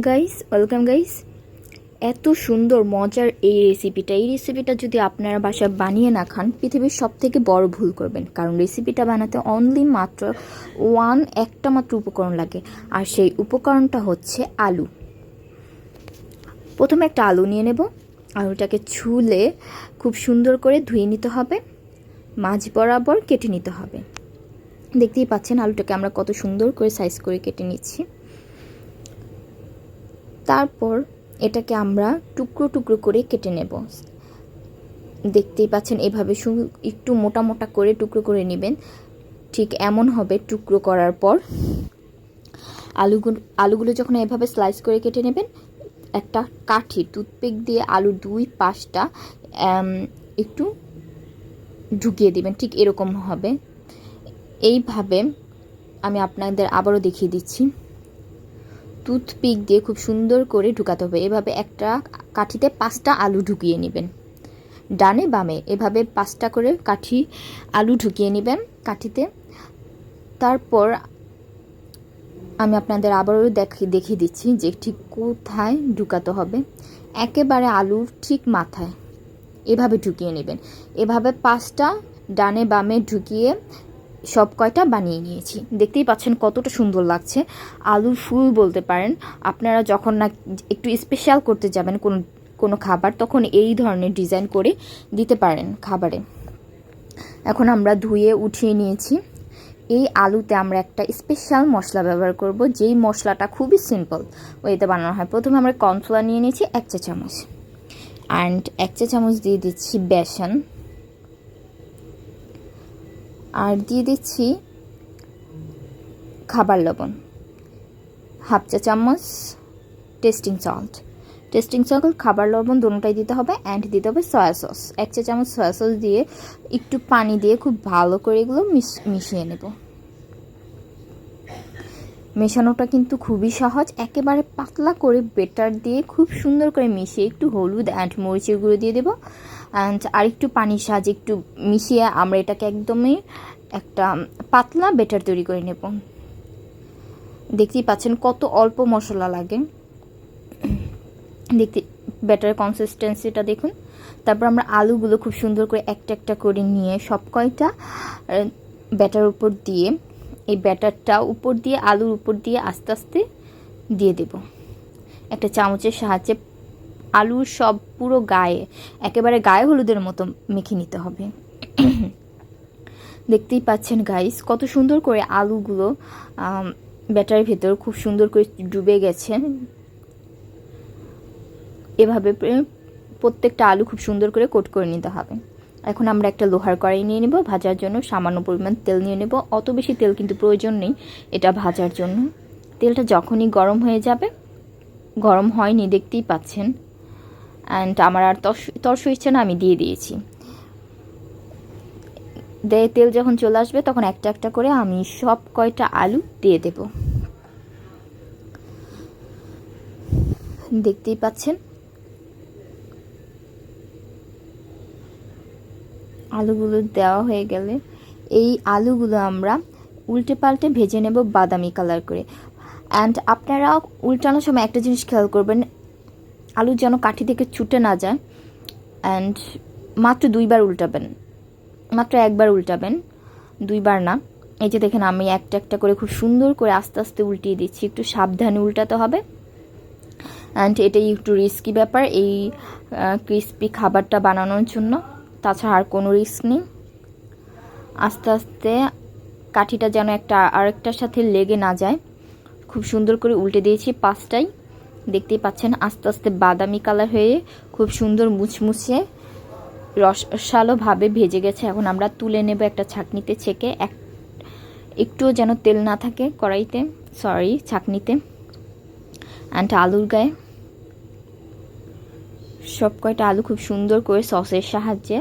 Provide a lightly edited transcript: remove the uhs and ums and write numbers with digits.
Guys, welcome guys. এত সুন্দর মজার এই রেসিপিটা যদি আপনারা বাসায় বানিয়ে না খান, পৃথিবীর সব থেকে বড় ভুল করবেন। কারণ রেসিপিটা বানাতে অনলি মাত্র একটা মাত্র উপকরণ লাগে, আর সেই উপকরণটা হচ্ছে আলু। প্রথমে একটা আলু নিয়ে নেব। আলুটাকে ছুলে খুব সুন্দর করে ধুয়ে নিতে হবে, মাঝ বরাবর কেটে নিতে হবে। দেখতেই পাচ্ছেন আলুটাকে আমরা কত সুন্দর করে সাইজ করে কেটে নিচ্ছি। তারপর এটাকে আমরা টুকরো টুকরো করে কেটে নেব। দেখতেই পাচ্ছেন এভাবে একটু মোটা মোটা করে টুকরো করে নেবেন। ঠিক এমন হবে টুকরো করার পর আলুগুলো যখন এভাবে স্লাইস করে কেটে নেবেন, একটা কাঠি টুথপিক দিয়ে আলুর দুই পাশটা একটু ঢুকিয়ে দিবেন। ঠিক এরকম হবে। এইভাবে আমি আপনাদের আবারও দেখিয়ে দিচ্ছি। টুথপিক দিয়ে খুব সুন্দর করে ঢুকাতে হবে। এভাবে একটা কাঠিতে 5টা আলু ঢুকিয়ে নেবেন, ডানে বামে এভাবে 5টা করে আলু ঢুকিয়ে নেবেন কাঠিতে। তারপর আমি আপনাদের আবারও দেখিয়ে দিচ্ছি যে ঠিক কোথায় ঢুকাতে হবে। একেবারে আলুর ঠিক মাথায় এভাবে ঢুকিয়ে নেবেন। এভাবে 5টা ডানে বামে ঢুকিয়ে সব কয়টা বানিয়ে নিয়েছি। দেখতেই পাচ্ছেন কতটা সুন্দর লাগছে। আলুর ফুল বলতে পারেন। আপনারা যখন না একটু স্পেশাল করতে যাবেন কোনো খাবার, তখন এই ধরনের ডিজাইন করে দিতে পারেন খাবারে। এখন আমরা ধুয়ে উঠিয়ে নিয়েছি। এই আলুতে আমরা একটা স্পেশাল মশলা ব্যবহার করব, যেই মশলাটা খুবই সিম্পল ওইতে বানানো হয়। প্রথমে আমরা কর্নফ্লাওয়ার নিয়ে নিয়েছি 1 চা চামচ, অ্যান্ড 1 চা চামচ দিয়ে দিচ্ছি বেসন, আর দিয়ে দিচ্ছি খাবার লবণ, 1/2 চা চামচ টেস্টিং সল্ট, খাবার লবণ দুটোটাই দিতে হবে। অ্যান্ড দিতে হবে সয়া সস, 1 চা চামচ সয়া সস দিয়ে একটু পানি দিয়ে খুব ভালো করে এগুলো মিশিয়ে নেব। মেশানোটা কিন্তু খুবই সহজ। একেবারে পাতলা করে বেটার দিয়ে খুব সুন্দর করে মিশিয়ে একটু হলুদ অ্যান্ড মরিচের গুঁড়ো দিয়ে দেবো। অ্যান্ড আরেকটু পানির সাহায্যে একটু মিশিয়ে আমরা এটাকে একদমই একটা পাতলা বেটার তৈরি করে নেব। দেখতেই পাচ্ছেন কত অল্প মশলা লাগে। দেখতে ব্যাটার কনসিস্টেন্সিটা দেখুন। তারপর আমরা আলুগুলো খুব সুন্দর করে একটা একটা করে নিয়ে সব কয়টা ব্যাটার উপর দিয়ে, এই ব্যাটারটা উপর দিয়ে আলুর উপর দিয়ে আস্তে আস্তে দিয়ে দেব। একটা চামচের সাহায্যে আলুর সব পুরো গায়ে, একেবারে গায়ে হলুদের মতো মেখে নিতে হবে। দেখতেই পাচ্ছেন গাইস কত সুন্দর করে আলুগুলো ব্যাটারের ভেতর খুব সুন্দর করে ডুবে গেছে। এভাবে প্রত্যেকটা আলু খুব সুন্দর করে কোট করে নিতে হবে। এখন আমরা একটা লোহার কড়াই নিয়ে নেব। ভাজার জন্য সামান্য পরিমাণ তেল নিয়ে নেব। অত বেশি তেল কিন্তু প্রয়োজন নেই এটা ভাজার জন্য। তেলটা যখনই গরম হয়ে যাবে, গরম হয়নি দেখতেই পাচ্ছেন, অ্যান্ড আমার আর তর্স হচ্ছে না, আমি দিয়ে দিয়েছি। তেল যখন চলে আসবে তখন একটা একটা করে আমি সব কয়টা আলু দিয়ে দেব। দেখতেই পাচ্ছেন আলুগুলো দেওয়া হয়ে গেলে এই আলুগুলো আমরা উল্টে পাল্টে ভেজে নেব বাদামি কালার করে। অ্যান্ড আপনারা উল্টানোর সময় একটা জিনিস খেয়াল করবেন, আলু যেন কাঠি থেকে ছুটে না যায়। অ্যান্ড মাত্র 2বার উল্টাবেন, মাত্র 1বার উল্টাবেন, 2বার না। এই যে দেখেন আমি একটা একটা করে খুব সুন্দর করে আস্তে আস্তে উল্টিয়ে দিচ্ছি। একটু সাবধানে উল্টাতে হবে। অ্যান্ড এটাই একটু রিস্কি ব্যাপার এই ক্রিস্পি খাবারটা বানানোর জন্য, তাছাড়া আর কোনো রিস্ক নেই। আস্তে আস্তে কাঠিটা যেন আরেকটার সাথে লেগে না যায়। খুব সুন্দর করে উল্টে দিয়েছি 5টাই। দেখতেই পাচ্ছেন আস্তে আস্তে বাদামি কালার হয়ে খুব সুন্দর মুচমুচে রসালোভাবে ভেজে গেছে। এখন আমরা তুলে নেব একটা ছাঁকনিতে ছেঁকে। একটুও যেন তেল না থাকে কড়াইতে, ছাঁকনিতে। অ্যান্ড আলুর গায়ে সব কয়টা আলু খুব সুন্দর করে সসের সাহায্যে